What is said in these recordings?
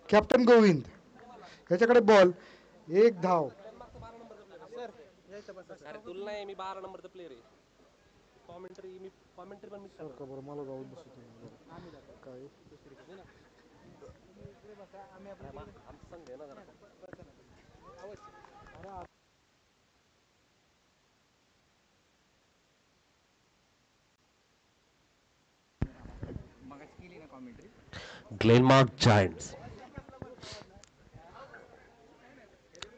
Captain Govind याच्याकडे ball, एक धाव. अरे तुला नाही, मी 12 नंबरचा प्लेअर आहे. कॉमेंट्री पण मिस करतो. बरं मला जाऊन दिसत काय आमचं संघ आहे ना जरा. ग्लेनमार्क जायंट्स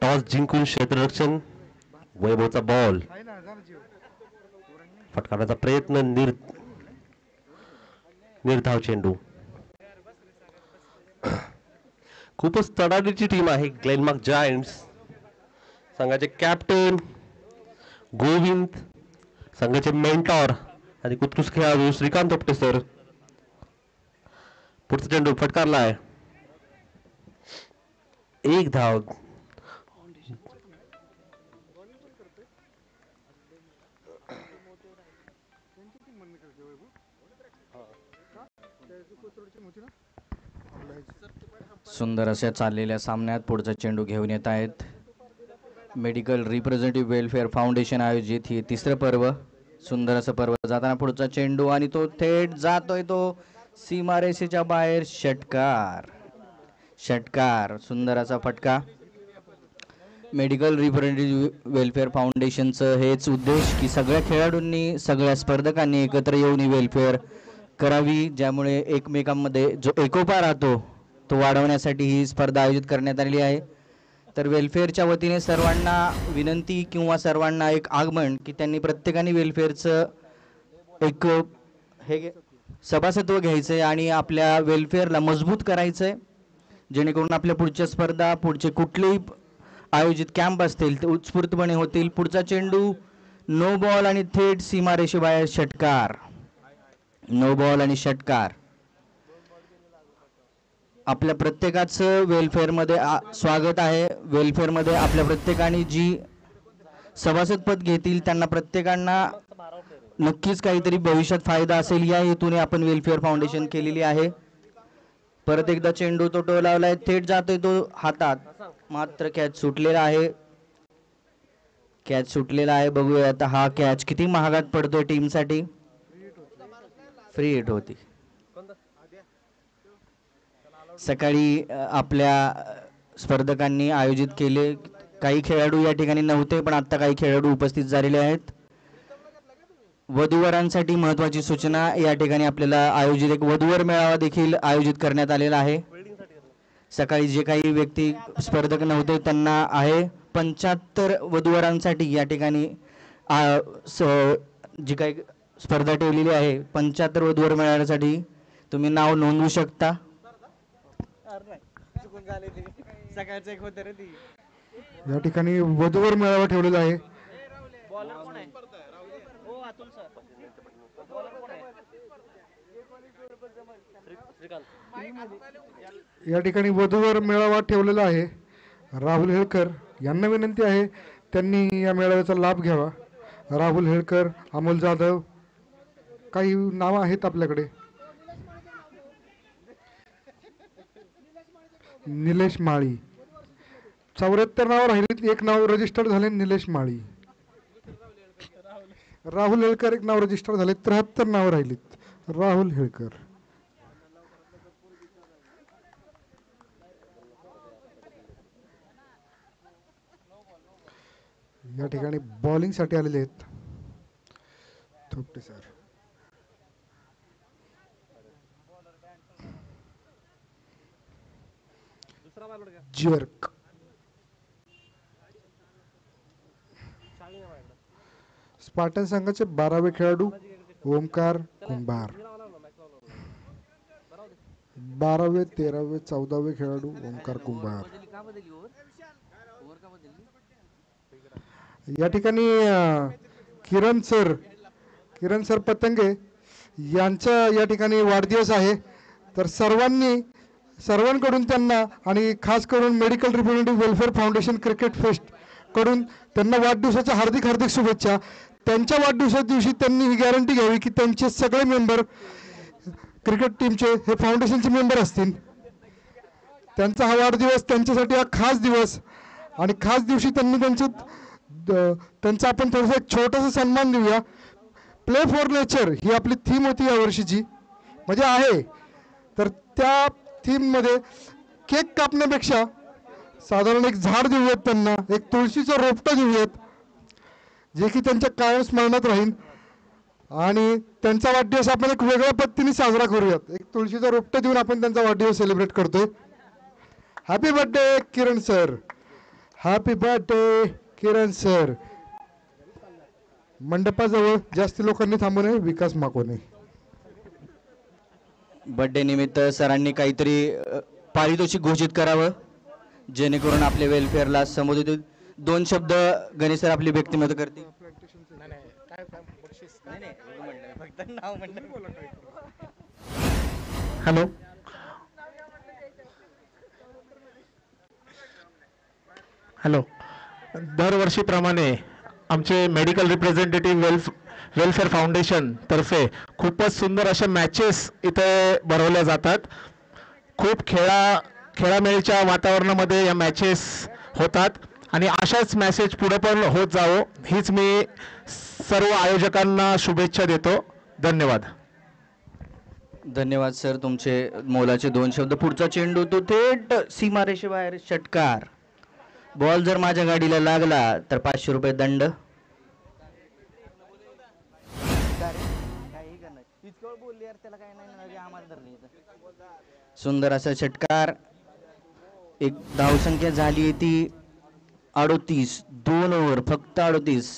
टॉस जिंकून क्षेत्ररक्षण. वैभवचा बॉल आहे ना, जा ना जीव. फटकारण्याचा प्रयत्न. निर्धाव चेंडू. खूपच तडाडीची टीम आहे ग्लेनमार्क जायंट्स. संघाचे कॅप्टन गोविंद, संघाचे मेंटॉर आणि उत्कृष्ट खेळाडू श्रीकांत तोपटे सर. पुढचा चेंडू फटकारला आहे, एक धाव. सुंदर अशा चाललेल्या सामन्यात पुढचा चेंडू घेऊन येत आहेत मेडिकल रिप्रेझेंटेटिव्ह वेलफेअर फाउंडेशन आयोजित ही तिसरं पर्व. सुंदर असं पर्व जाताना पुढचा चेंडू आणि तो थेट जातोय तो सीमारेषेच्या बाहेर. षटकार सुंदर असा फटका. मेडिकल रिप्रेझेंटेटिव्ह वेलफेअर फाउंडेशनचं हेच उद्देश की सगळ्या खेळाडूंनी सगळ्या स्पर्धकांनी एकत्र येऊन ही वेलफेअर करावी, ज्यामुळे एकमेकांमध्ये जो एकोपा राहतो तो वाढवण्यासाठी ही स्पर्धा आयोजित करण्यात आलेली आहे. तर वेलफेअरच्या वतीने सर्वांना विनंती किंवा सर्वांना एक आगमन की त्यांनी प्रत्येकाने वेलफेअरचं एक हे सभासत्व घ्यायचं आहे आणि आपल्या वेलफेअरला मजबूत करायचं आहे, जेणेकरून आपल्या पुढच्या स्पर्धा पुढचे कुठलेही आयोजित कॅम्प असतील ते उत्स्फूर्तपणे होतील. पुढचा चेंडू नो बॉल आणि थेट सीमारेषेबाहेर षटकार. नो बॉल आणि षटकार. आपल्या प्रत्येकाचं वेलफेअरमध्ये स्वागत आहे. वेलफेअरमध्ये आपल्या प्रत्येकाने जी सभासदपद घेतील त्यांना प्रत्येकांना नक्कीच काहीतरी भविष्यात फायदा असेल या हेतूने आपण वेलफेअर फाउंडेशन केलेली आहे. परत एकदा चेंडू तो टोलावलाय, थेट जातोय तो हातात, मात्र कॅच सुटलेला आहे. कॅच सुटलेला आहे. बघूया आता हा कॅच किती महागात पडतोय टीमसाठी. फ्री हिट होती. सकाळी आपल्या स्पर्धकांनी आयोजित केले, काही खेळाडू या ठिकाणी नव्हते पण आता काही खेळाडू उपस्थित झालेले आहेत. वधूवरांसाठी महत्त्वाची सूचना, या ठिकाणी आपल्याला आयोजित एक वधूवर मेळावा देखील आयोजित करण्यात आलेला आहे. सकाळी जे काही व्यक्ती स्पर्धक नव्हते त्यांना आहे 75 वधूवरांसाठी या ठिकाणी जी काही स्पर्धा ठेवलेली आहे 75 वधूवर मेळाव्यासाठी तुम्ही नाव नोंदवू शकता. या ठिकाणी वधूवर मेळावा ठेवलेला आहे. या ठिकाणी वधूवर मेळावा ठेवलेला आहे. राहुल हेळकर यांना विनंती आहे त्यांनी या मेळाव्याचा लाभ घ्यावा. राहुल हेळकर, अमोल जाधव, काही नावं आहेत आपल्याकडे. निलेश माळी, 74 नाव राहिलीत, एक नाव रजिस्टर झाले निलेश माळी. राहुल हेळकर एक नाव रजिस्टर झाले, 73 नाव राहिलीत. राहुल हेळकर. या ठिकाणी बॉलिंग साठी आलेले आहेत थोपटे सर. जर्क स्पार्टन संघाचे 12वे खेळाडू ओमकार कुंभार. 12वे, 13वे, 14वे खेळाडू ओमकार कुंभार. या ठिकाणी किरण सर पतंगे यांचा या ठिकाणी वाढदिवस आहे, तर सर्वांकडून त्यांना आणि खास करून medical representative welfare foundation cricket fest कडून त्यांना वाढदिवसाच्या हार्दिक शुभेच्छा. त्यांच्या वाढदिवसा दिवशी त्यांनी ही गॅरंटी घ्यावी की त्यांचे सगळे मेंबर क्रिकेट टीमचे हे फाउंडेशनचे मेंबर असतील. त्यांचा हा वाढदिवस, त्यांच्यासाठी हा खास दिवस, आणि खास दिवशी त्यांनी त्यांचा आपण थोडंसं एक छोटासा सन्मान देऊया. प्ले फॉर नेचर ही आपली थीम होती या वर्षीची, म्हणजे आहे. तर त्या थीममध्ये केक कापण्यापेक्षा साधारण एक झाड देऊयात त्यांना, एक तुळशीचं रोपटं देऊयात, जे की त्यांच्या कायम स्मरणात राहील. आणि त्यांचा वाढदिवस आपण एक वेगळ्या पद्धतीने साजरा करूयात. एक तुळशीचं रोपटं देऊन आपण त्यांचा वाढदिवस सेलिब्रेट करतोय. हॅपी बर्थडे किरण सर, हॅपी बर्थडे किरण सर. मंडपाजवळ जास्त लोकांनी थांबू नये, विकास मागवणे. बर्थडे निमित्त सरांनी काहीतरी पारितोषिक घोषित करावं, जेणेकरून आपल्या वेलफेअरला संबोधित होईल. 2 शब्द गणेश सर आपली व्यक्तिमत्व करतील. Hello, hello. दरवर्षीप्रमाणे आमचे मेडिकल रिप्रेझेंटेटिव्ह वेलफेअर फाउंडेशन तर्फे खूपच सुंदर अशा मॅचेस इथे भरवल्या जातात. खूप खेळामेळीच्या वातावरणामध्ये या मॅचेस होतात आणि अशाच मॅसेज पुढे पण होत जावो हीच मी सर्व आयोजकांना शुभेच्छा देतो. धन्यवाद. धन्यवाद सर, तुमचे मोलाचे 2 शब्द. पुढचा चेंडू तो थेट सीमारेषेबाहेर षटकार. बॉल जर माझ्या गाडीला लागला तर 500 रुपये दंड. सुंदर असा षटकार. एक धावसंख्या झाली आहे ती 38. 2 ओव्हर फक्त 38.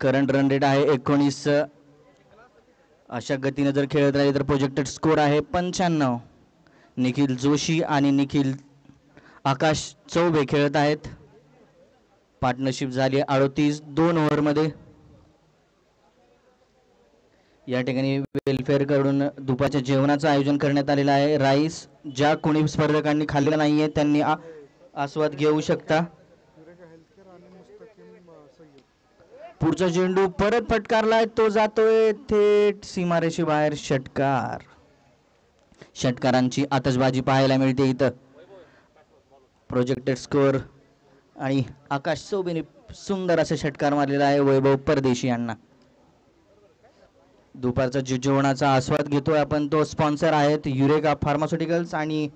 करंट रन रेट आहे 19. अशा गतीने जर खेळत राहिले तर प्रोजेक्टेड स्कोर आहे 95. निखिल जोशी आणि आकाश चौबे खेळत आहेत. पार्टनरशिप झाली 38 2 ओव्हरमध्ये. या ठिकाणी वेलफेअर कडून दुपारच्या जेवणाचं आयोजन करण्यात आलेलं आहे. राईस ज्या कोणी स्पर्धकांनी खाल्लेलं नाहीये त्यांनी आस्वाद घेऊ शकता. पुढचा चेंडू परत फटकारलाय, तो जातोय थेट सीमारेषेबाहेर षटकार. षटकारांची आतषबाजी पाहायला मिळते इथं. प्रोजेक्टेड स्कोर आणि आकाश चौबेने सुंदर असा षटकार मारलेला आहे वैभव परदेशी यांना. दुपारचा जेवणाचा आस्वाद घेतोय आपण, तो स्पॉन्सर आहेत युरेगा फार्मास्युटिकल्स आणि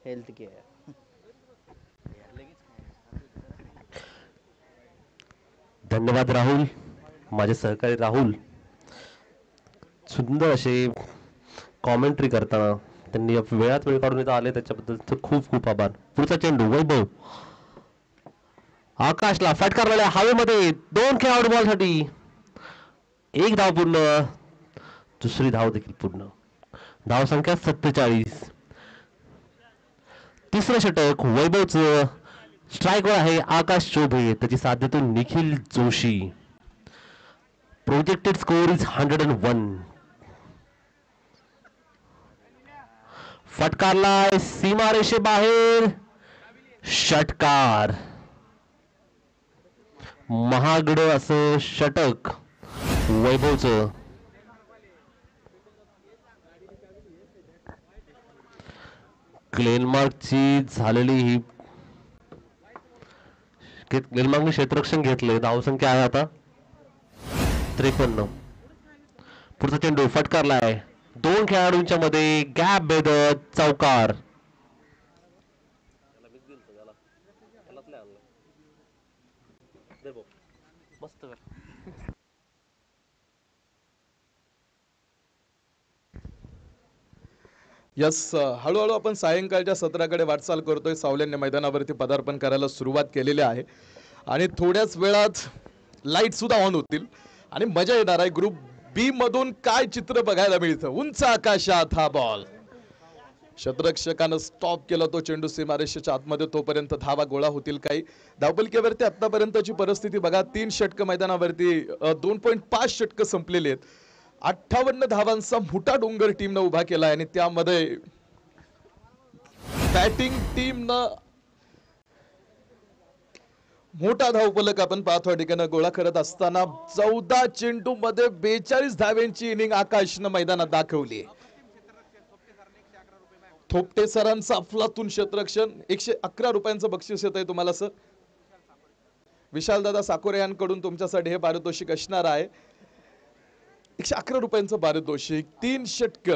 हेल्थ केअर. धन्यवाद राहुल, माझे सहकारी राहुल. सुंदर असे कॉमेंट्री करताना त्यांनी वेळात वेळ काढून इथं आले त्याच्याबद्दल खूप खूप आभार. पुढचा चेंडू वैभव आकाशला फटकारलेल्या हवेमध्ये 2 खेळाडू बॉलसाठी. 1 धाव पूर्ण, दुसरी धाव देखील पूर्ण. धाव संख्या 47. तिसरं षटक वैभवचं. स्ट्राईकवर आहे आकाश चौबे, त्याची साथ देतो Nikhil Joshi. Projected score is 101. फटकारलाय सीमारेषे बाहेर षटकार. महागड असं षटक वैभवचं. ग्लेनमार्कची झालेली ही ग्लेनमार्कने क्षेत्ररक्षण घेतले. धावसंख्या आहे आता 53. पुढचा चेंडू फटकारलाय 2 खेळाडूंच्या मध्ये गॅप भेदत चौकार. यस, हळूहळू आपण सायंकाळच्या सत्राकडे वाटचाल करतोय. सावल्यांनी मैदानावरती पदार्पण करायला सुरुवात केलेली आहे आणि थोड्याच वेळात लाईट सुद्धा ऑन होतील आणि मजा येणार आहे. ग्रुप बी मधून काय चित्र बघायला मिळतं. उंच आकाशात हा बॉल, क्षेत्ररक्षकानं स्टॉप केला तो चेंडू सीमारेषेच्या आतमध्ये. तोपर्यंत धावा गोळा होतील काही. धावपलकेवरती आतापर्यंतची परिस्थिती बघा. 3 षटकं मैदानावरती 2.5 षटकं संपलेली आहेत. 58 धावांचा मोठा डोंगर टीमनं उभा केला आणि त्यामध्ये बॅटिंग टीमनं मोठा धावफलक आपण पाहतो या ठिकाणी गोळा करत असताना 14 चेंडू मध्ये 42 धाव्यांची इनिंग आकाशनं मैदानात दाखवली. थोपटे सरांचं अफलातून क्षेत्ररक्षण. 111 रुपयांचं बक्षीस येत आहे तुम्हाला सर. विशालदादा साकोरे यांकडून तुमच्यासाठी हे पारितोषिक असणार आहे. 111 रुपयांचं पारितोषिक, 3 षटक.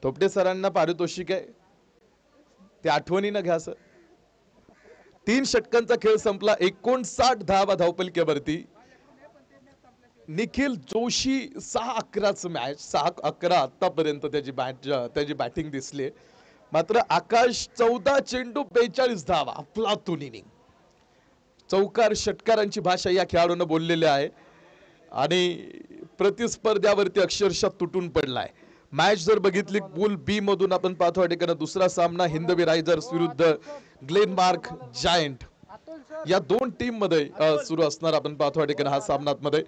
थोपटे सरांना पारितोषिक आहे ते आठवणीनं घ्या सर. 3 षटकांचा खेळ संपला. 59 धावा धावपलक्यावरती. निखिल जोशी 6-11च मॅच, 6-11 आतापर्यंत त्याची बॅटिंग दिसली. मात्र आकाश 14 चेंडू 42 धावा, अफलातून इनिंग. चौकार षटकारांची भाषा या खेळाडूंना बोललेली आहे आणि प्रतिस्पर्ध्यावरती अक्षरशः तुटून पडलाय. मॅच जर बघितली पूल बी मधून आपण पाहतो या ठिकाणी दुसरा सामना हिंदवी रायझर्स विरुद्ध ग्लेनमार्क जायंट या दोन टीम मध्ये सुरू असणार. आपण पाहतो या ठिकाणी हा सामनात मध्ये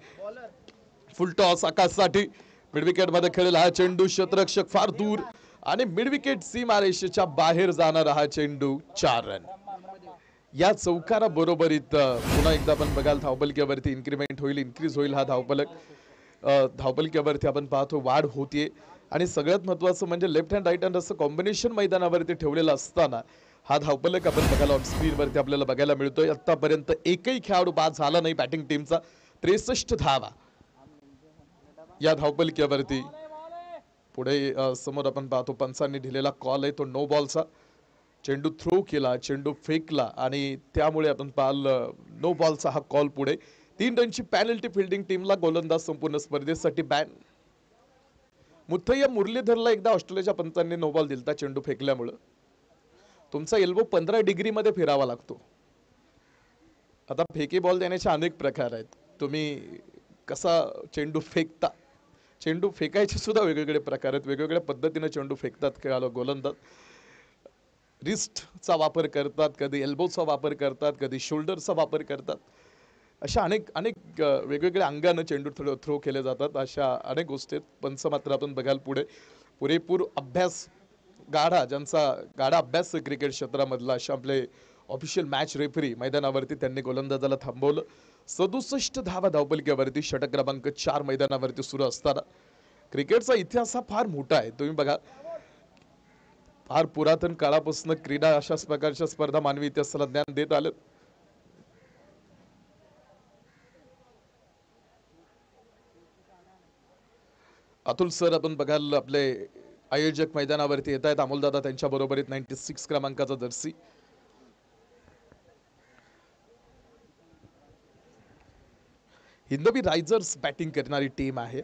फुल टॉस आकाशसाठी. मिडविकेट मध्ये खेळलेला हा चेंडू क्षेत्ररक्षक फार दूर आणि मिडविकेट सीमारेषेच्या बाहेर जाणारा हा चेंडू 4 रन. या चौकारा बरोबरीत पुन्हा एकदा आपण बघाल धावपलक्यावरती इन्क्रीमेंट होईल, इन्क्रीज होईल हा धावपलक. धावपलक्यावरती आपण पाहतो वाढ होतीये आणि सगळ्यात महत्वाचं म्हणजे लेफ्ट हँड राईट हँड असं कॉम्बिनेशन मैदानावरती ठेवलेलं असताना हा धावपलक आपण बघायला ऑन स्क्रीन वरती आपल्याला बघायला मिळतोय. आतापर्यंत एकही खेळाडू बाद झाला नाही बॅटिंग टीमचा. 63 धावा या धावपलक्यावरती. पुढे समोर आपण पाहतो पंचांनी दिलेला कॉल आहे तो नो बॉलचा. चेंडू थ्रो केला, चेंडू फेकला आणि त्यामुळे आपण पाहिलं नो बॉलचा हा कॉल. पुढे 3 रनची पॅनल्टी फिल्डिंग टीमला. गोलंदाज संपूर्ण स्पर्धेसाठी बॅन. मुथय्या मुरलीधरला एकदा ऑस्ट्रेलियाच्या पंचांनी नो बॉल दिलता चेंडू फेकल्यामुळे. तुमचा एल्बो 15 डिग्री मध्ये फिरावा लागतो. आता फेकी बॉल देण्याचे अनेक प्रकार आहेत. तुम्ही कसा चेंडू फेकता, चेंडू फेकायचे सुद्धा वेगवेगळे प्रकार आहेत. वेगवेगळ्या पद्धतीने चेंडू फेकतात गोलंदाज. रिस्टचा वापर करतात, कधी एल्बोचा वापर करतात, कधी शोल्डरचा वापर करतात. अशा अनेक वेगवेगळ्या अंगाने चेंडू थ्रो केले जातात. अशा अनेक गोष्टी आहेत. पंच मात्र आपण बघाल पुढे पुरेपूर अभ्यास गाढा, ज्यांचा गाढा अभ्यास क्रिकेट क्षेत्रामधला अशा आपले ऑफिशियल मॅच रेफरी मैदानावरती त्यांनी गोलंदाजाला थांबवलं. 67 धावा धावपलक्यावरती. षटक क्रमांक 4 मैदानावरती सुरू असताना. क्रिकेटचा इतिहास हा फार मोठा आहे. तुम्ही बघा फार पुरातन काळापासून क्रीडा अशाच प्रकारच्या स्पर्धा मानवी इतिहासाला ज्ञान देत आले. अतुल सर आपण बघाल आपले आयोजक मैदानावरती येत आहेत. अमोलदादा त्यांच्या बरोबरीत 96 क्रमांकाचा जर्सी. हिंदवी रायझर्स बॅटिंग करणारी टीम आहे.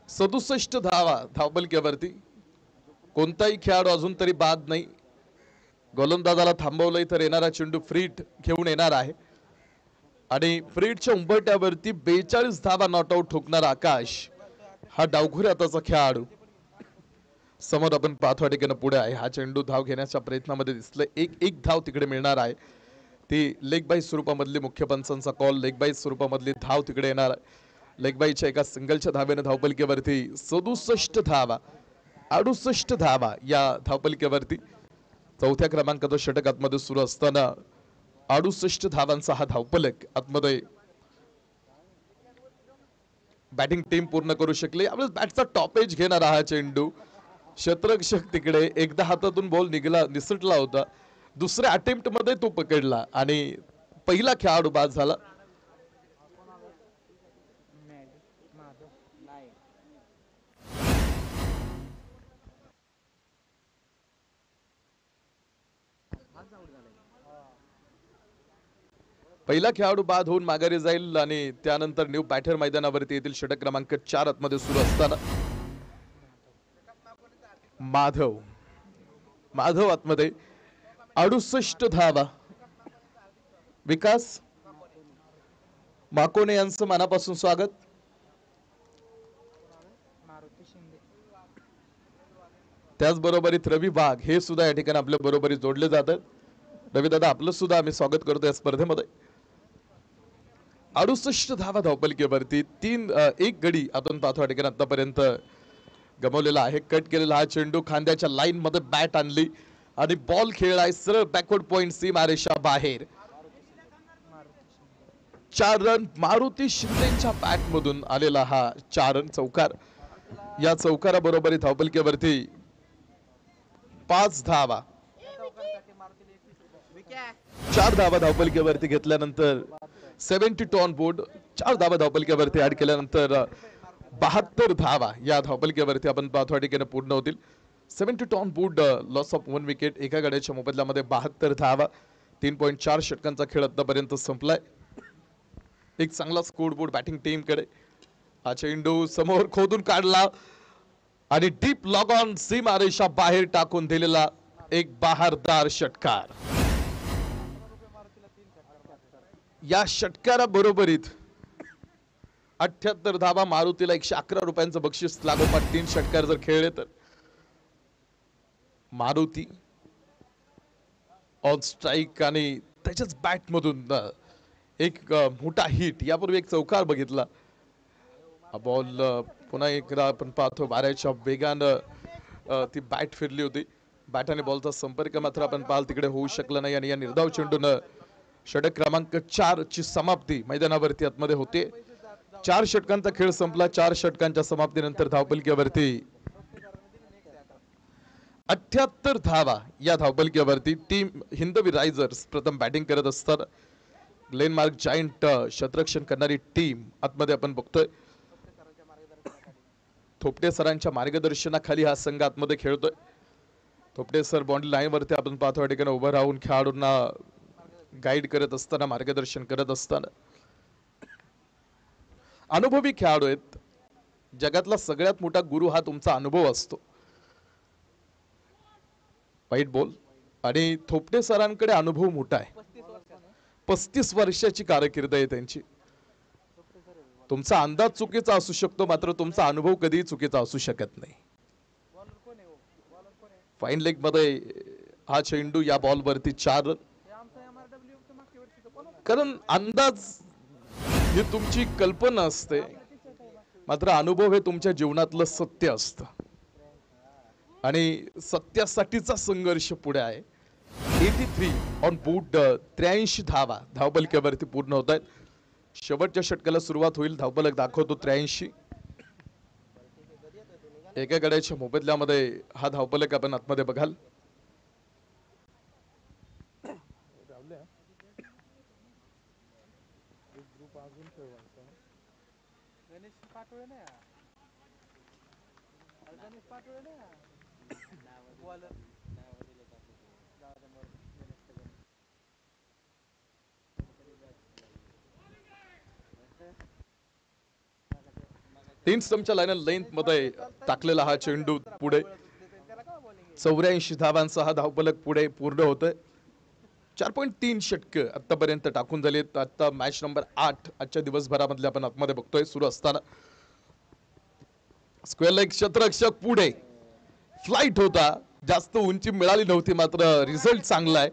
सदुसष्ट धावा धावपलक्यावरती. कोणताही खेळाडू अजून तरी बाद नाही. गोलंदाजाला थांबवलंय तर येणारा चेंडू फ्रीट घेऊन येणार आहे आणि फ्रीटच्या उंबरट्यावरती 42 धावा नॉट आउट ठोकणारा आकाश हा डावखुऱ्याचा खेळाडू. समोर आपण पाहतो ठिकाणी पुढे आहे. हा चेंडू धाव घेण्याच्या प्रयत्नामध्ये दिसलं. एक धाव तिकडे मिळणार आहे. ती लेग बाय स्वरूपामधली मुख्य पंचांचा कॉल. लेग बाय स्वरूपामधली धाव तिकडे येणार आहे. लेग बायच्या एका सिंगलच्या धावेने धावपलक्यावरती 67 धावा, 68 धावा या धावपलक्यावरती. चौथ्या क्रमांकाचा षटक आतमध्ये सुरू असताना 68 धावांचा हा धावपलक आतमध्ये बॅटिंग टीम पूर्ण करू शकली. यावेळेस बॅटचा टॉपेज घेणारा हा चेंडू. क्षेत्ररक्षक तिकडे एकदा हातातून बॉल निसटला होता. दुसऱ्या अटेम्प्ट मध्ये तो पकडला आणि पहिला खेळाडू बाद झाला. पहिला खेळाडू बाद होऊन माघारी जाईल आणि त्यानंतर न्यू बॅटर मैदानावरती येतील. षटक क्रमांक 4 आतमध्ये सुरू असताना माधव आतमध्ये 68 धावा. विकास माकोने यांचं मनापासून स्वागत. त्याचबरोबरीत रवी वाघ हे सुद्धा या ठिकाणी आपल्या बरोबरी जोडले जातात। रवी दादा आपलं सुद्धा आम्ही स्वागत करतो या स्पर्धेमध्ये। 68 धावा धावपलकीवरती 1 गडी आपण पाहतो या ठिकाणी आतापर्यंत गमावलेला आहे। कट केलेला हा चेंडू खांद्याच्या लाईन मध्ये बॅट आणली आणि बॉल खेळलाय सरळ बॅकवर्ड पॉइंट सीमारेषा बाहेर। 4 रन मारुती शिंदेच्या बॅट मधून आलेला हा 4 रन चौकार। या चौकारा बरोबरी धावपलकीवरती 5 धावा 4 धावा धावपलकीवरती घेतल्यानंतर 72 ऑन बोर्ड 4 धावा धावपलकीवरती ऍड केल्यानंतर 72 धावा या धावपलकीवरती आपण पाहतो ठिकाणी पूर्ण होतील। 72 on board loss of 1 wicket एका गड्याच्या मोबदल्यामध्ये 72 धावा 3.4 षटकांचा खेळ आतापर्यंत संपलाय। एक चांगला स्कोर बोर्ड बॅटिंग टीम कडे। हा चेंडू समोर खोदून काढला आणि डीप लॉग ऑन सीमारेषा बाहेर टाकून दिलेला एक बहारदार षटकार। या षटकारा बरोबरीत 78 धावा मारुतीला 111 रुपयांचं बक्षीस लागोपाठ 3 षटकार जर खेळले तर मारुती ऑन स्ट्राईक आणि त्याच्याच बॅट मधून एक मोठा हिट। यापूर्वी एक चौकार बघितला। हा बॉल पुन्हा एकदा आपण पाहतो वाऱ्याच्या वेगानं ती बॅट फिरली होती। बॅट आणि बॉलचा संपर्क मात्र आपण पाहाल तिकडे होऊ शकला नाही आणि या निर्धाव चेंडून षटक क्रमांक 4 ची समाप्ती मैदानावरती आतमध्ये होते। 4 षटकांचा खेळ संपला। 4 षटकांच्या समाप्तीनंतर धावपलकीवरती 78 धावा या धावपलकीवरती टीम हिंदवी रायझर्स प्रथम बॅटिंग करत असताना ग्लेनमार्क जायंट क्षेत्ररक्षण करणारी टीम आतमध्ये आपण बघतोय। थोपटे सरांच्या मार्गदर्शनाखाली हा संघ आतमध्ये खेळतोय। थोपटे सर बाउंड्री लाईन वरती आपण पाहतो या ठिकाणी उभं राहून खेळाडूंना गाईड करत असताना मार्गदर्शन करत असताना अनुभवी खेळाडू आहेत। जगातला सगळ्यात मोठा गुरु हा तुमचा अनुभव असतो। वाईट बॉल आणि थोपटे सरांकडे अनुभव मोठा आहे। 35 वर्षाची कारकीर्द आहे त्यांची। तुमचा अंदाज चुकीचा असू शकतो मात्र तुमचा अनुभव कधीही चुकीचा असू शकत नाही। फाईन लेग मध्ये हा चेंडू या बॉल वरती 4 रन। कारण अंदाज ही तुमची कल्पना असते मात्र अनुभव हे तुमच्या जीवनातलं सत्य असतं आणि सत्यासाठीचा संघर्ष पुढे आहे। 83 ऑन बोर्ड 83 धावा धावपलकीवरती पूर्ण होत आहेत। शेवटच्या षटकाला सुरुवात होईल। धावपलक दाखवतो 83। एका गड्याच्या मोबदल्यामध्ये हा धावपलक आपण आतमध्ये बघाल। तीन स्टंपच्या लाईन लेंथ मध्ये टाकलेला हा चेंडू पुढे 84 धावांचा हा धावपलक पुढे पूर्ण होतोय। 4.3 षटक आतापर्यंत टाकून झालेत। आता मॅच नंबर 8 आजच्या दिवसभरामधले आपण आतमध्ये बघतोय सुरू असताना स्क्वेअर लेग क्षेत्ररक्षक पुढे फ्लाइट होता। जास्त उंची मिळाली नव्हती मात्र रिझल्ट चांगला आहे।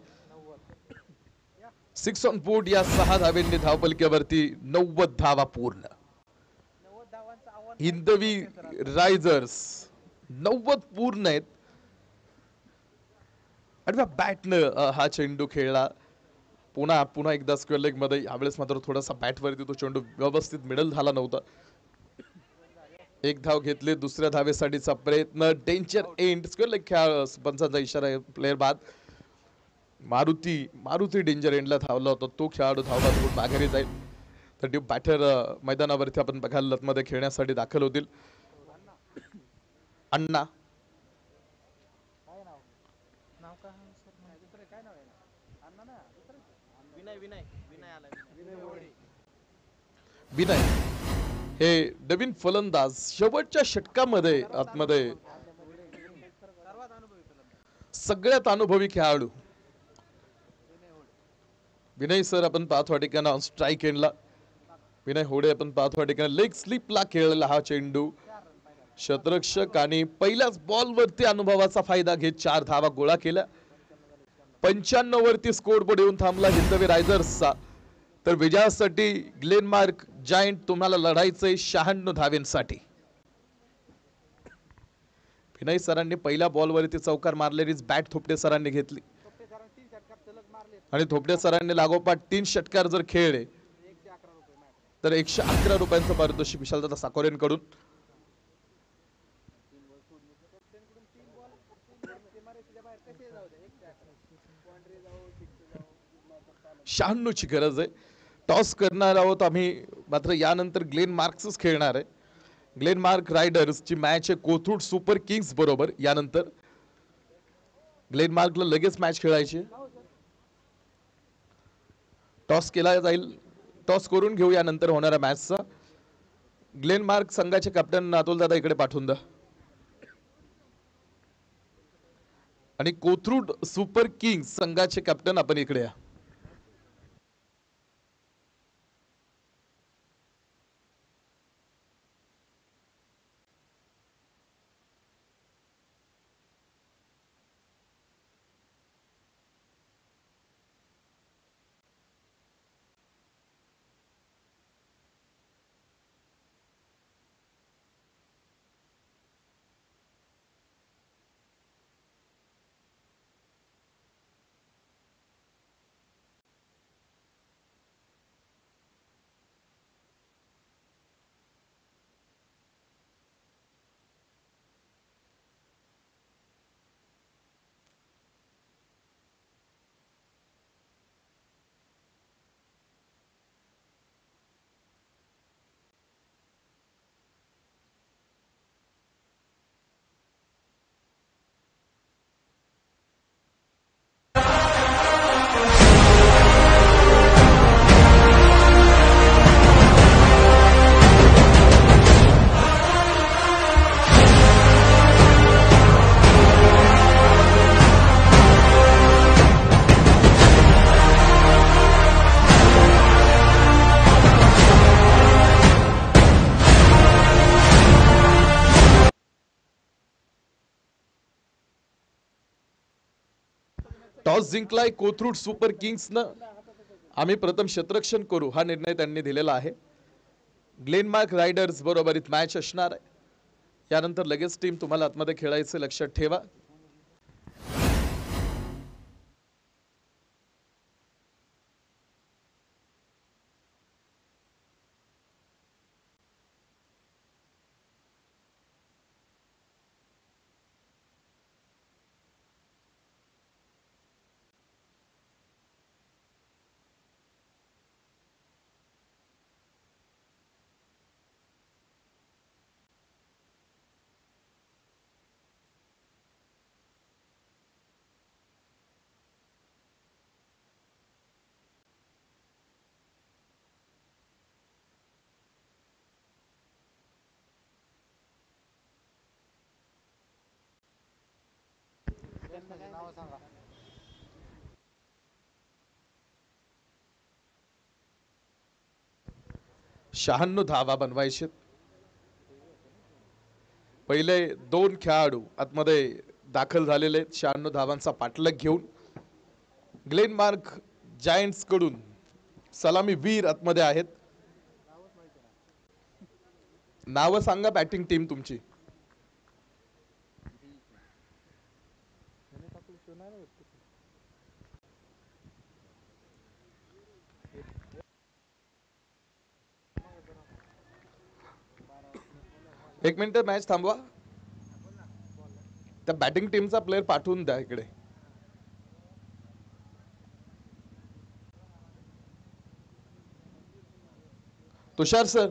6 ऑन बोर्ड या 6 धावांनी धावपलकीवरती 90 धावा पूर्ण। हिंदवी रायझर्स 90 पूर्ण आहेत आणि बॅटनं हा चेंडू खेळला। पुन्हा एकदा स्क्वेअर लेग मध्ये यावेळेस मात्र थोडासा बॅट वरती तो चेंडू व्यवस्थित मिडल झाला नव्हता। एक धाव घेतली। दुसऱ्या धावेसाठीचा प्रयत्न डेंजर एंड स्क्वेअर लेग खेळ पंचांचा इशारा आहे प्लेयर बाद। मारुती डेंजर एंडला धावला होता तो खेळाडू धावला धरून माघारी जाईल। तर ड्यू बॅटर मैदानावरती आपण बघायला लतमध्ये खेळण्यासाठी दाखल होतील। अण्णा विनय हे नवीन फलंदाज शेवटच्या षटकामध्ये आतमध्ये सगळ्यात अनुभवी खेळाडू विनय सर आपण पाहतो ठिकाणी ऑन स्ट्राईक एंडला। विनय होडे आपण पाहतो ठिकाणी लेग स्लिपला खेळलेला हा चेंडू शतरक्षक आणि पहिल्याच बॉलवरती अनुभवाचा फायदा घेत 4 धावा गोळा केल्या. 95 वरती स्कोर बोर्ड येऊन थांबला हिंदवी रायझर्सचा. तर विजयासाठी ग्लेनमार्क जायंट तुम्हाला लढायचंय 96 धावेंसाठी. विनय सरांनी पहिल्या बॉलवरती चौकार मारलेलीच बॅट थोपटे सरांनी घेतली आणि थोपटे सरांनी लागोपाठ 3 षटकार जर खेळले तर 111 रुपयांचं पारितोषिक विशालदादा साकोरेंकडून. ची गरज आहे. टॉस करणार आहोत आम्ही, मात्र यानंतर ग्लेन मार्क्सच खेळणार आहे. ग्लेन मार्क रायडर्स ची मॅच आहे कोथरूड सुपर किंग्स बरोबर. यानंतर ग्लेन मार्कला लगेच मॅच खेळायची. टॉस केला जाईल, टॉस करून घेऊ यानंतर होणाऱ्या मॅचचा. ग्लेन मार्क संघाचे कॅप्टन अतुल दादा इकडे पाठवून द्या. आणि कोथरूड सुपर किंग्स संघाचे कॅप्टन आपण इकडे या. टॉस जिंकलाय कोथरूड सुपर किंग्सनं. आम्ही प्रथम क्षेत्ररक्षण करू हा निर्णय त्यांनी दिलेला आहे. ग्लेनमार्क रायडर्स बरोबरीत मॅच असणार आहे. यानंतर लगेच टीम तुम्हाला आतमध्ये खेळायचं लक्षात ठेवा. शहाण्णव धावा बनवायचे. पहिले 2 खेळाडू आतमध्ये दाखल झालेले 96 धावांचा पाठलाग घेऊन. ग्लेनमार्क जायंट्स कडून सलामी वीर आतमध्ये आहेत. नाव सांगा बॅटिंग टीम तुमची. एक मिनिट मॅच थांबवा. त्या बॅटिंग टीमचा प्लेअर पाठवून द्या इकडे. तुषार सर,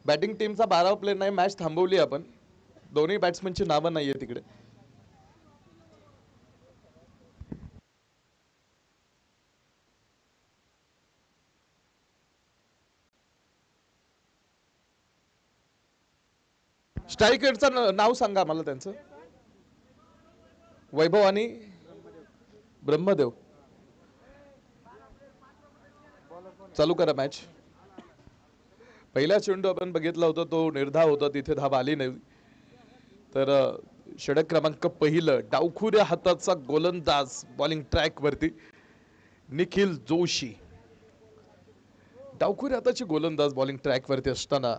बॅटिंग टीमचा 12 प्लेअर नाही, मॅच थांबवली आपण. दोन्ही बॅट्समनची नावं नाहीये तिकडे. स्ट्रायकरचं नाव सांगा मला त्यांचं. वैभव आणि ब्रह्मदेव. चालू करा मॅच. पहिला चेंडू आपण बघितला होता तो निर्धाव होता, तिथे धाव आली नाही. तर षटक क्रमांक पहिलं डावखुऱ्या हाताचा गोलंदाज बॉलिंग ट्रॅक वरती निखिल जोशी. डावखुऱ्या हाताची गोलंदाज बॉलिंग ट्रॅक वरती असताना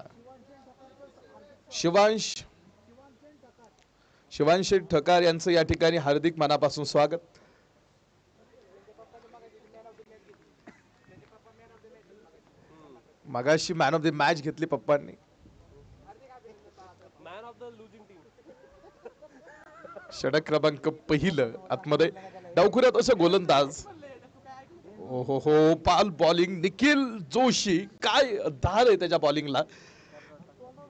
शिवांश ठकार यांचं या ठिकाणी हार्दिक मनापासून स्वागत. मगाशी मॅन ऑफ द मॅच घेतली पप्पांनी. षटक क्रमांक पहिलं आतमध्ये डावखुऱ्यात असं गोलंदाज. हो पाल बॉलिंग निखिल जोशी. काय धार आहे त्याच्या बॉलिंगला.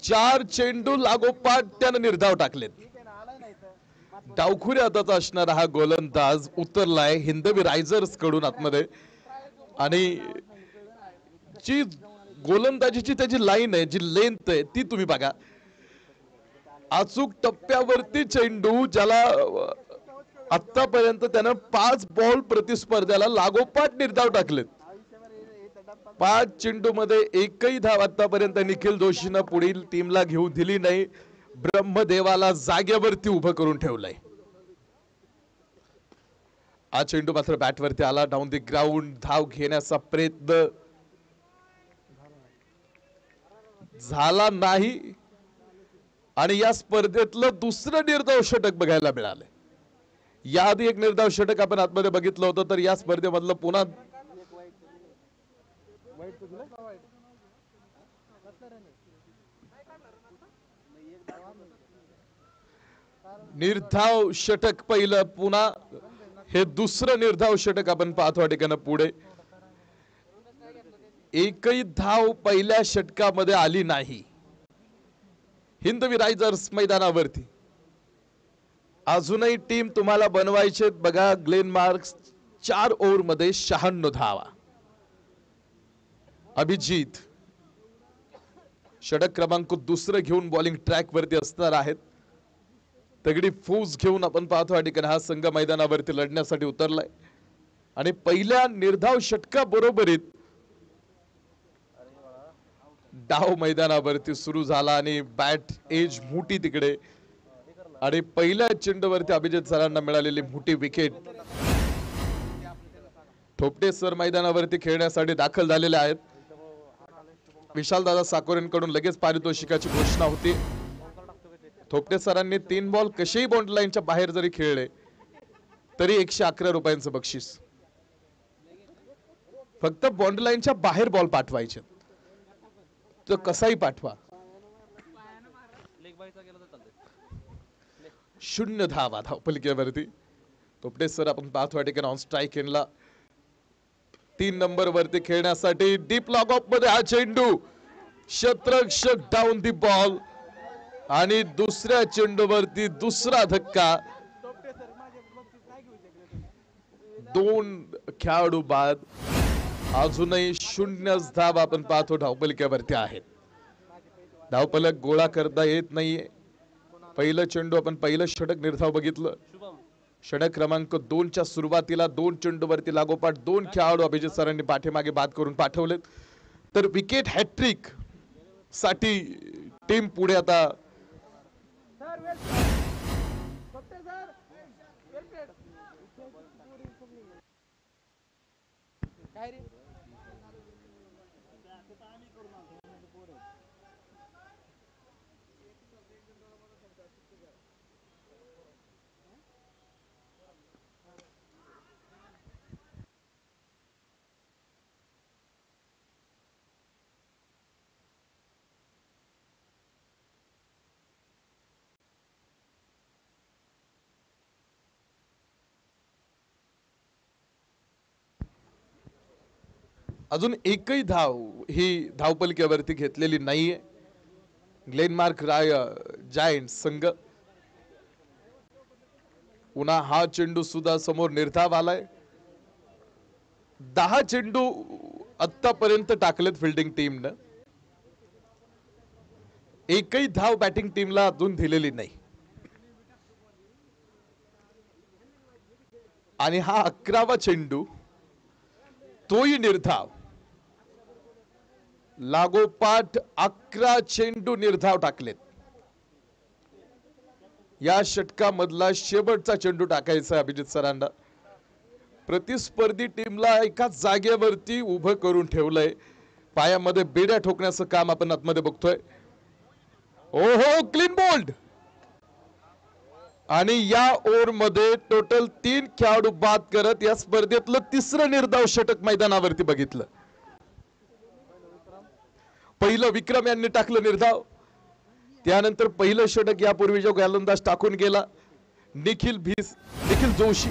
4 चेंडू लागोपाठ त्यानं निर्धाव टाकलेत. डावखुऱ्या हाताचा असणारा हा गोलंदाज उतरलाय हिंदवी रायझर्स कडून आतमध्ये. आणि जी गोलंदाजीची त्याची लाईन आहे, जी लेंथ आहे ती तुम्ही बघा. अचूक टप्प्यावरती चेंडू ज्याला आतापर्यंत त्यानं 5 बॉल प्रतिस्पर्ध्याला लागोपाठ निर्धाव टाकलेत. 5 चेंडू मध्ये एकही धाव आतापर्यंत निखिल जोशीनं पुढील टीमला घेऊन दिली नाही. ब्रह्मदेवाला जागेवरती उभं करून ठेवलंय. हा चेंडू मात्र बॅटवरती आला. डाऊन द ग्राउंड धाव घेण्याचा प्रयत्न झाला नाही. आणि या स्पर्धेतलं दुसरं निर्धाव षटक बघायला मिळालं. याआधी एक निर्धाव षटक आपण आतमध्ये बघितलं होतं. तर या स्पर्धेमधलं पुन्हा निर्धाव षटक पहिलं, पुन्हा हे दुसरं निर्धाव षटक आपण पाहतो या ठिकाणी. पुढे एकही धाव पहिल्या षटकामध्ये आली नाही. हिंदवी रायझर्स मैदानावरती अजूनही टीम तुम्हाला बनवायचे बघा. ग्लेन मार्क्स 4 ओव्हर मध्ये 96 धावा. अभिजित षटक क्रमांक दुसरं घेऊन बॉलिंग ट्रॅक वरती असणार आहेत. तगडी फौज घेऊन आपण पाहतो या ठिकाणी हा संघ मैदानावरती लढण्यासाठी उतरलाय. आणि पहिल्या निर्धाव षटका बरोबरीत डाव मैदानावरती सुरू झाला आणि बॅट एज मोठी तिकडे. आणि पहिल्या चेंडूवरती अभिजित सरांना मिळालेली मोठी विकेट. थोपटे सर मैदानावरती खेळण्यासाठी दाखल झालेले आहेत. विशालदादा साकोरेंकडून लगेच पारितोषिकाची घोषणा होती. थोपटे सरांनी 3 बॉल कसेही बॉन्ड लाईनच्या बाहेर जरी खेळले तरी 111 रुपयांचं बक्षीस. फक्त बॉन्ड लाईनच्या बाहेर बॉल पाठवायचे, तो कसाही पाठवा. 0 धावा धावपलिकेवरती. थोपटे सर आपण पाहतो या ठिकाणी ऑन स्ट्राईक एंडला 3 नंबर वरती खेळण्यासाठी डीप लॉग ऑफ मध्ये हा चेंडू. शतरक्षक डाऊन दी बॉल. आणि दुसऱ्या चेंडूवरती दुसरा धक्का. 2 खेळाडू बाद. अजूनही 0 धाव आपण पाहतो धावपलिकेवरती आहेत. धावपलक गोळा करता येत नाहीये. पहिलं चेंडू आपण पहिलं षटक निर्धाव बघितलं. षटक क्रमांक 2च्या सुरुवातीला 2 चेंडूवरती लागोपाठ 2 खेळाडू अभिजित सरांनी पाठीमागे बाद करून पाठवलेत. तर विकेट हॅट्रिक साठी टीम पुढे आता अजून एकही धाव ही धावपलिकेवरती घेतलेली नाहीये. ग्लेनमार्क जायंट संघ. पुन्हा हा चेंडू सुद्धा समोर निर्धाव आलाय. 10 चेंडू आतापर्यंत टाकलेत फिल्डिंग टीमनं. एकही धाव बॅटिंग टीमला अजून दिलेली नाही. आणि हा 11वा चेंडू, तोही निर्धाव. लागोपाठ 11 चेंडू निर्धाव टाकलेत. या षटकामधला शेवटचा चेंडू टाकायचा अभिजित सरांना. प्रतिस्पर्धी टीमला एकाच जागेवरती उभं करून ठेवलंय. पायामध्ये बेड्या ठोकण्याचं काम आपण आतमध्ये बघतोय. ओहो, क्लीन बोल्ड. आणि या ओव्हर मध्ये टोटल 3 खेळाडू बाद करत या स्पर्धेतलं तिसरं निर्धाव षटक मैदानावरती बघितलं. पहिलं विक्रम यांनी टाकलं निर्धाव, त्यानंतर पहिलं षटक यापूर्वी जो गोलंदाज टाकून गेला निखिल जोशी,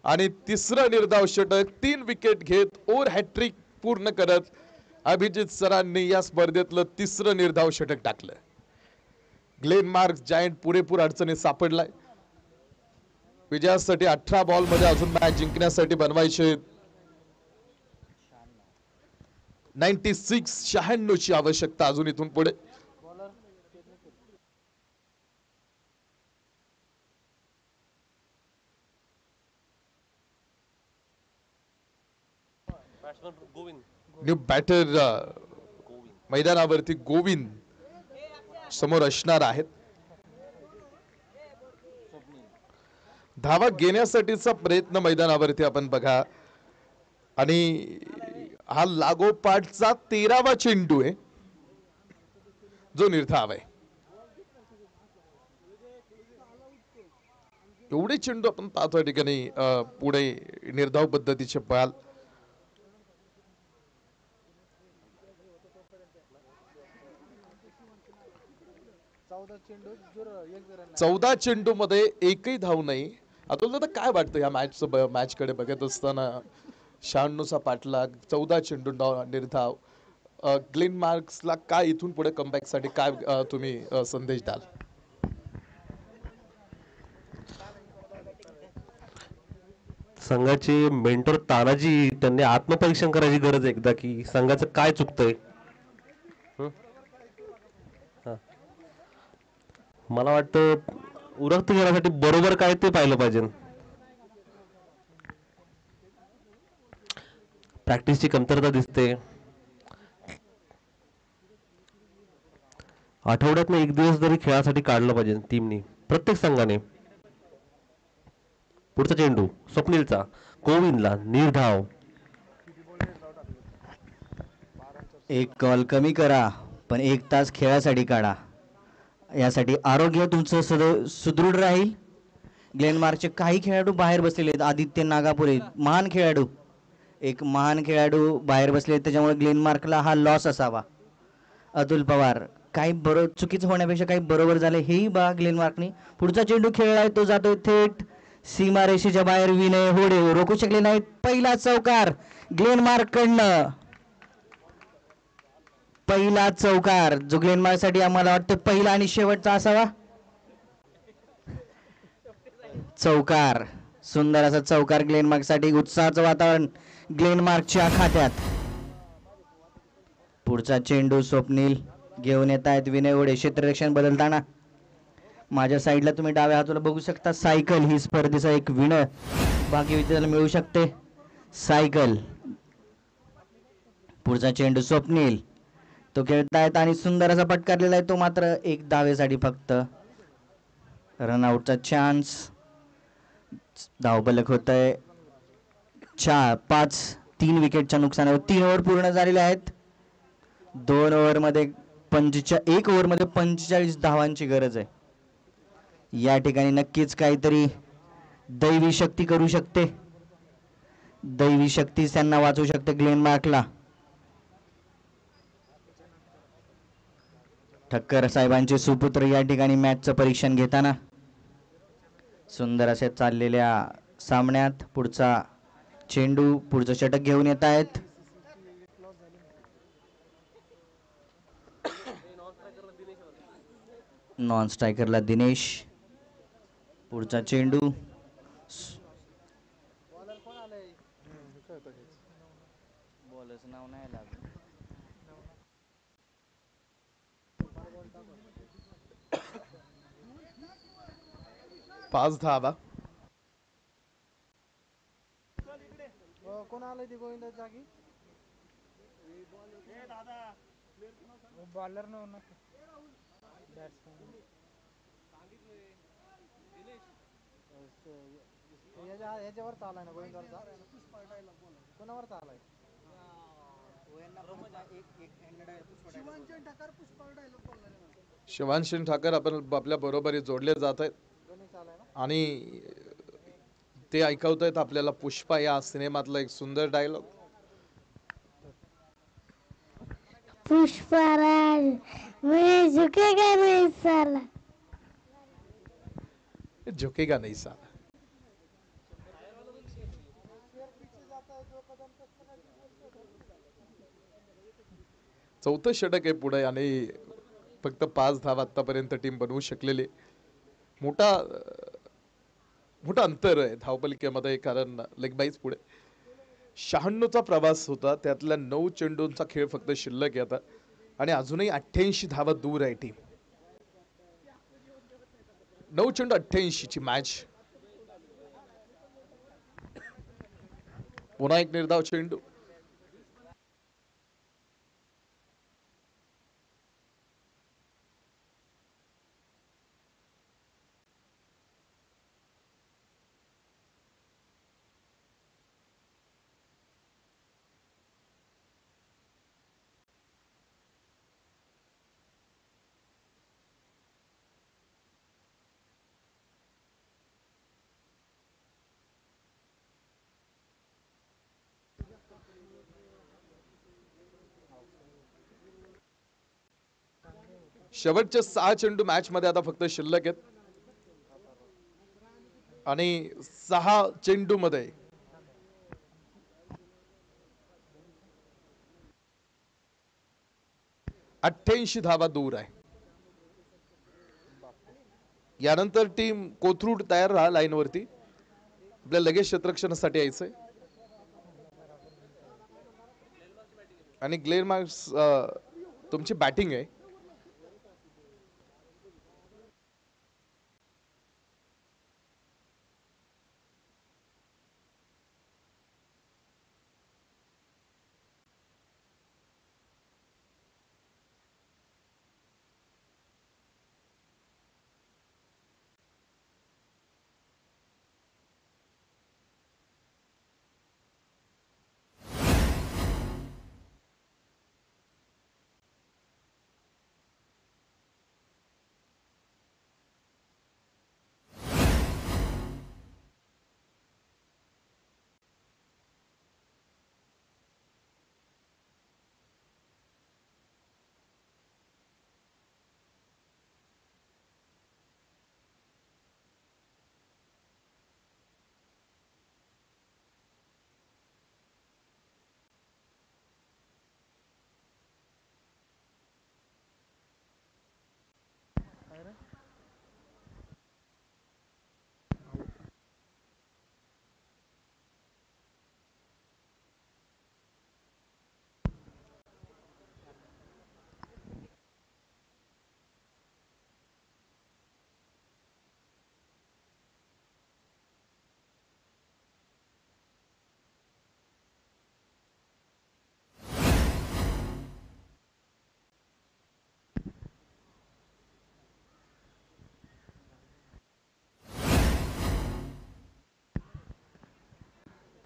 आणि तिसरं निर्धाव षटक 3 विकेट घेत ओव्हर हॅट्रिक पूर्ण करत अभिजित सरांनी या स्पर्धेतलं तिसरं निर्धाव षटक टाकलं. ग्लेन मार्क्स जायंट पुरेपूर अडचणीत सापडलाय. विजयासाठी 18 बॉल मध्ये अजून मॅच जिंकण्यासाठी बनवायचे 96 ची आवश्यकता अजून इथून पुढे. न्यू बॅटर मैदानावरती गोविंद समोर असणार आहेत. धावा घेण्यासाठीचा प्रयत्न मैदानावरती आपण बघा, आणि हा लागोपाठचा 13वा चेंडू आहे जो निर्धाव आहे. एवढे चेंडू आपण पाहतो या ठिकाणी पुढे निर्धाव पद्धतीचे पाल. 14 चेंडू मध्ये एकही धाव नाही. अतुल दादा, काय वाटतं या मॅच कडे बघत असताना? 96चा पाठलाग, 14 चेंडू निर्धाव. ग्लेन मार्क्सला काय इथून पुढे कमबॅक साठी काय तुम्ही संदेश द्याल? संघाचे मेंटर तानाजी त्यांनी आत्मपरीक्षण करायची गरज आहे एकदा, की संघाचं काय चुकतंय. मला वाटतं उरकत घेण्यासाठी बरोबर काय ते पाहिलं पाहिजे. प्रॅक्टिसची कमतरता दिसते. आठवड्यातनं एक दिवस जरी खेळासाठी काढलं पाहिजे टीमनी, प्रत्येक संघाने. पुढचा चेंडू स्वप्नीलचा, गोविंदला निर्धाव. एक कॉल कमी करा, पण 1 तास खेळासाठी काढा. यासाठी आरोग्य तुमचं सुदृढ राहील. ग्लेनमार्कचे काही खेळाडू बाहेर बसलेले आहेत. आदित्य नागापुरे महान खेळाडू, एक महान खेळाडू बाहेर बसले, त्याच्यामुळे ग्लेनमार्कला हा लॉस असावा. अतुल पवार, काही चुकीचं होण्यापेक्षा काही बरोबर झाले हेही बघा ग्लेनमार्कनी. पुढचा चेंडू खेळलाय, तो जातोय थेट सीमारेषेच्या बाहेर. विनय होडे रोखू शकले नाहीत. पहिला चौकार ग्लेनमार्क कडनं, पहिला चौकार जो ग्लेनमार्क साठी आम्हाला वाटतं पहिला आणि शेवटचा असावा. चौकार, सुंदर असा चौकार ग्लेनमार्क साठी. उत्साहाचं वातावरण ग्लेनमार्कच्या खात्यात. पुढचा चेंडू स्वप्नील घेऊन येत आहेत. विनय होडे क्षेत्ररक्षण बदलताना. माझ्या साईडला तुम्ही डाव्या हाताला बघू शकता सायकल, ही स्पर्धेचा एक विनर भाग्यविजेत्याला मिळू शकते. सायकल. पुढचा चेंडू स्वप्नील, तो खेळतायत आणि सुंदर असा पटकारलेला आहे तो, मात्र 1 धावेसाठी फक्त. रनआउटचा चान्स. धावफलक होत आहे 3 विकेटच्या नुकसानावर. 3 ओव्हर पूर्ण झालेले आहेत. 1 ओव्हरमध्ये 45 धावांची गरज आहे. या ठिकाणी नक्कीच काहीतरी दैवी शक्ती करू शकते. दैवी शक्ती त्यांना वाचवू शकते ग्लेनमार्कला. ठक्कर साहेबांचे सुपुत्र या ठिकाणी मॅचचं परीक्षण घेताना. सुंदर असे चाललेल्या सामन्यात पुढचा चेंडू, पुढचं षटक घेऊन येत आहेत. नॉन स्ट्रायकरला दिनेश. पुढचा चेंडू. बॉलच नाव नाही लागलं. 5 धावा. कोण आलंय ते गोविंद जागी? बॉलर न याच्यावर आलाय ना गोविंदवरचा कोणावरचा आलाय शिवांश ठाकर आपण आपल्या बरोबरी जोडले जात आहेत आणि ते ऐकवतायत आपल्याला पुष्पा या सिनेमातला एक सुंदर डायलॉग. पुष्पराज मैं झुकेगा नहीं साला. झुकेगा नाही साला. चौथं षटक आहे पुढे आणि फक्त 5 धावा आतापर्यंत टीम बनवू शकलेली. मोठा अंतर आहे धावपलिकेमध्ये कारण लेग बाईज पुढे 96चा प्रवास होता त्यातल्या 9 चेंडूंचा खेळ फक्त शिल्लक आहे आता आणि अजूनही 88 धावा दूर आहे टीम. 9 चेंडू 88 ची मॅच. पुन्हा एक निर्धाव चेंडू. शेवटचे 6 चेंडू मॅच मध्ये आता फक्त शिल्लक आहेत आणि 6 चेंडू मध्ये अठ्ठ्याऐंशी धावा दूर आहे. यानंतर टीम कोथरूड तयार राहा लाईन वरती आपल्या लगेच क्षेत्ररक्षणासाठी यायचंय आणि ग्लेन मार्क्स तुमची बॅटिंग आहे.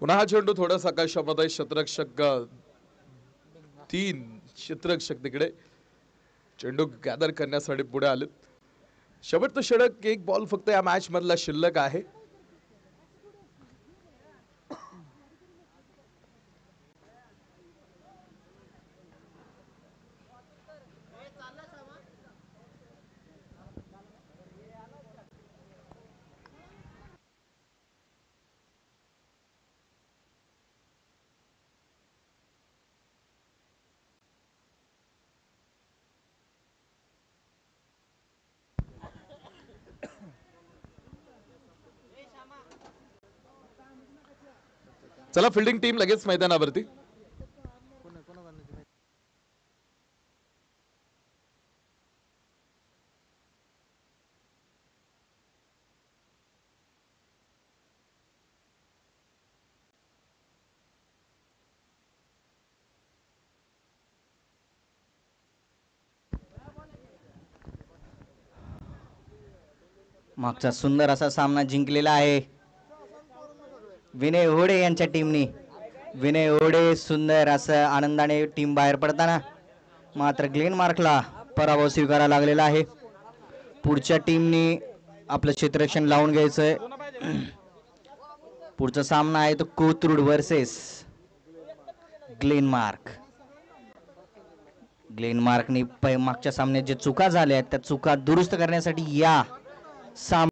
पुन्हा हा चेंडू थोडासा आकाशामध्ये क्षेत्ररक्षक 3 क्षेत्ररक्षक तिकडे चेंडू गॅदर करण्यासाठी पुढे आलेत. शेवटचं षटक एक बॉल फक्त या मॅच मधला शिल्लक आहे. चला फिल्डिंग टीम लगेच मैदानावरती. मागचा सुंदर असा सामना जिंकलेला आहे विनय ओढे यांच्या टीमनी. विनय ओढे सुंदर असं आनंदाने टीम बाहेर पडताना मात्र ग्लेनमार्कला पराभव स्वीकारावा लागलेला आहे. पुढच्या टीमनी आपलं क्षेत्ररक्षण लावून घ्यायचंय. पुढचा सामना आहे तो कोथरूड वर्सेस ग्लेनमार्क. ग्लेनमार्कनी मागच्या सामन्यात जे चुका झाल्या त्या चुका दुरुस्त करण्यासाठी या